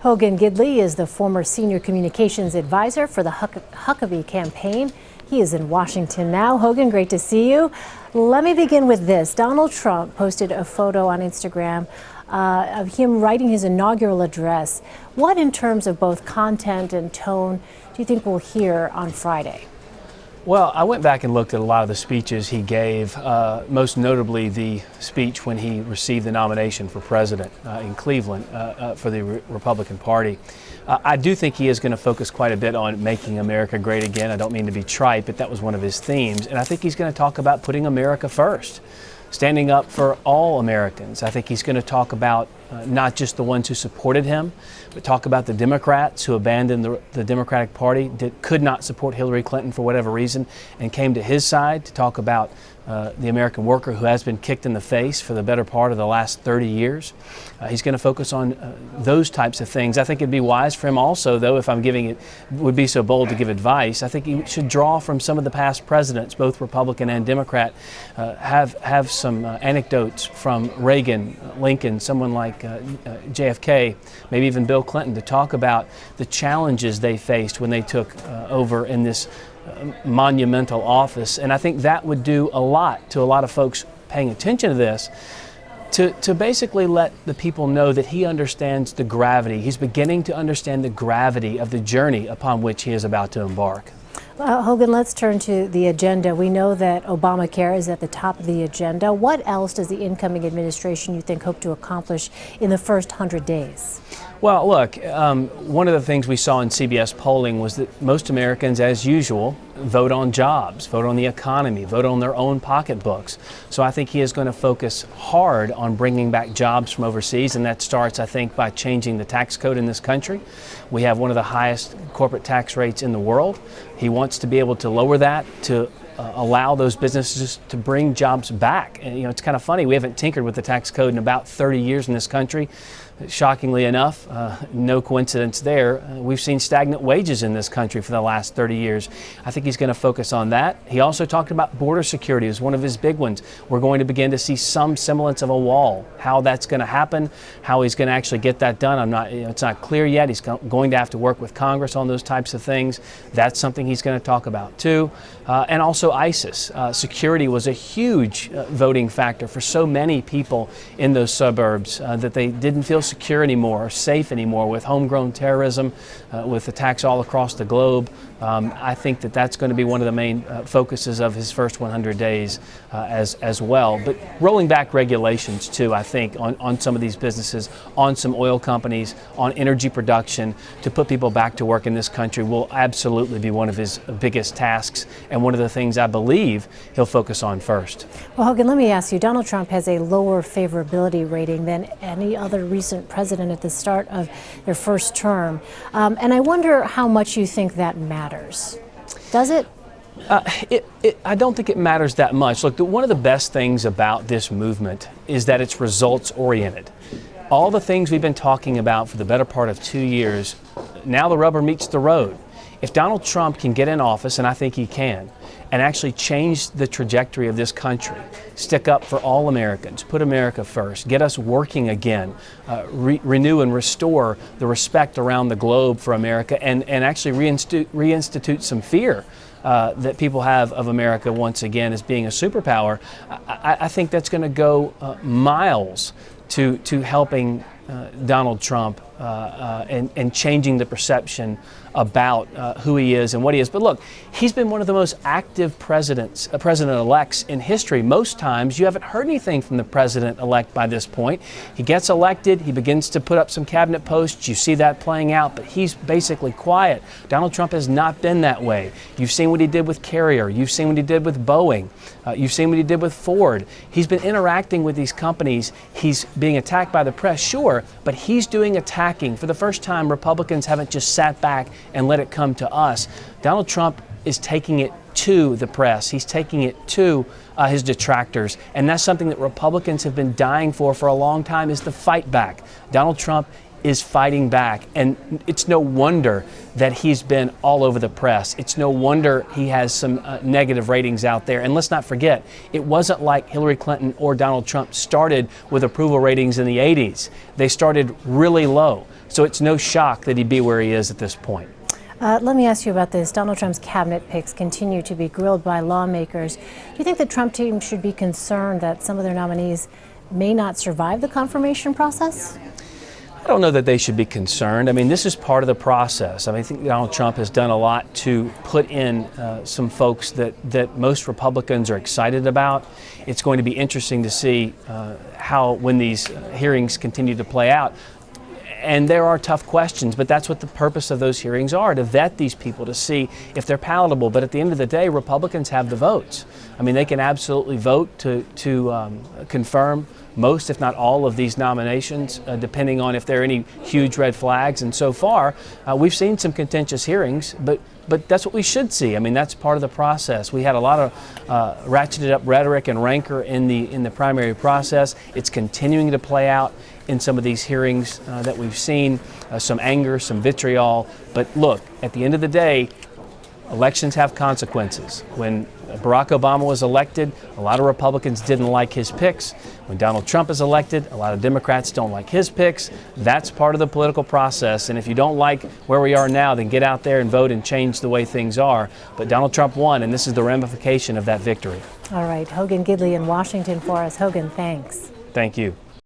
Hogan Gidley is the former senior communications advisor for the Huckabee campaign. He is in Washington now. Hogan, great to see you. Let me begin with this. Donald Trump posted a photo on Instagram of him writing his inaugural address. What, in terms of both content and tone, do you think we'll hear on Friday? Well, I went back and looked at a lot of the speeches he gave, most notably the speech when he received the nomination for president in Cleveland for the Republican Party. I do think he is going to focus quite a bit on making America great again. I don't mean to be trite, but that was one of his themes. And I think he's going to talk about putting America first, standing up for all Americans. I think he's going to talk about not just the ones who supported him, but talk about the Democrats who abandoned the Democratic Party, could not support Hillary Clinton for whatever reason, and came to his side to talk about the American worker who has been kicked in the face for the better part of the last 30 years. He's going to focus on those types of things. I think it'd be wise for him also, though, if I'm giving it, would be so bold to give advice, I think he should draw from some of the past presidents, both Republican and Democrat, have some anecdotes from Reagan, Lincoln, someone like JFK, maybe even Bill Clinton, to talk about the challenges they faced when they took over in this monumental office. And I think that would do a lot to a lot of folks paying attention to this, to basically let the people know that he understands the gravity. He's beginning to understand the gravity of the journey upon which he is about to embark. Hogan, let's turn to the agenda. We know that Obamacare is at the top of the agenda. What else does the incoming administration, you think, hope to accomplish in the first 100 days? Well, look, one of the things we saw in CBS polling was that most Americans, as usual, vote on jobs, vote on the economy, vote on their own pocketbooks. So I think he is going to focus hard on bringing back jobs from overseas, and that starts, I think, by changing the tax code in this country. We have one of the highest corporate tax rates in the world. He wants to be able to lower that to allow those businesses to bring jobs back. And, it's kind of funny, we haven't tinkered with the tax code in about 30 years in this country. Shockingly enough, no coincidence there, we've seen stagnant wages in this country for the last 30 years. I think he's going to focus on that. He also talked about border security as one of his big ones. We're going to begin to see some semblance of a wall. How that's going to happen, how he's going to actually get that done, it's not clear yet. He's going to have to work with Congress on those types of things. That's something he's going to talk about too. And also ISIS. Security was a huge voting factor for so many people in those suburbs that they didn't feel secure anymore or safe anymore with homegrown terrorism, with attacks all across the globe. I think that that's going to be one of the main focuses of his first 100 days as well. But rolling back regulations too, I think, on some of these businesses, on some oil companies, on energy production, to put people back to work in this country will absolutely be one of his biggest tasks and one of the things I believe he'll focus on first. Well, Hogan, let me ask you, Donald Trump has a lower favorability rating than any other recent president at the start of their first term. And I wonder how much you think that matters. Does it? I don't think it matters that much. Look, one of the best things about this movement is that it's results oriented. All the things we've been talking about for the better part of 2 years, now the rubber meets the road. If Donald Trump can get in office, and I think he can, and actually change the trajectory of this country, stick up for all Americans, put America first, get us working again, renew and restore the respect around the globe for America, and actually reinstitute some fear that people have of America once again as being a superpower, I think that's going to go miles to helping Donald Trump and changing the perception about who he is and what he is. But look, he's been one of the most active president-elects in history. Most times you haven't heard anything from the president-elect by this point. He gets elected, he begins to put up some cabinet posts, you see that playing out, but he's basically quiet. Donald Trump has not been that way. You've seen what he did with Carrier, you've seen what he did with Boeing, you've seen what he did with Ford. He's been interacting with these companies. He's being attacked by the press, sure, but he's doing attacking. For the first time, Republicans haven't just sat back and let it come to us. Donald Trump is taking it to the press. He's taking it to his detractors. And that's something that Republicans have been dying for a long time, is to fight back. Donald Trump is fighting back. And it's no wonder that he's been all over the press. It's no wonder he has some negative ratings out there. And let's not forget, it wasn't like Hillary Clinton or Donald Trump started with approval ratings in the 80s. They started really low. So it's no shock that he'd be where he is at this point. Let me ask you about this. Donald Trump's cabinet picks continue to be grilled by lawmakers. Do you think the Trump team should be concerned that some of their nominees may not survive the confirmation process? I don't know that they should be concerned. I mean, this is part of the process. I mean, I think Donald Trump has done a lot to put in some folks that most Republicans are excited about. It's going to be interesting to see how, when these hearings continue to play out, and there are tough questions, but that's what the purpose of those hearings are, to vet these people, to see if they're palatable. But at the end of the day, Republicans have the votes. I mean, they can absolutely vote to confirm most, if not all, of these nominations, depending on if there are any huge red flags. And so far, we've seen some contentious hearings, but that's what we should see. I mean, that's part of the process. We had a lot of ratcheted up rhetoric and rancor in the primary process. It's continuing to play out in some of these hearings that we've seen, some anger, some vitriol. But look, at the end of the day, elections have consequences. When Barack Obama was elected, a lot of Republicans didn't like his picks. When Donald Trump is elected, a lot of Democrats don't like his picks. That's part of the political process. And if you don't like where we are now, then get out there and vote and change the way things are. But Donald Trump won, and this is the ramification of that victory. All right, Hogan Gidley in Washington for us. Hogan, thanks. Thank you.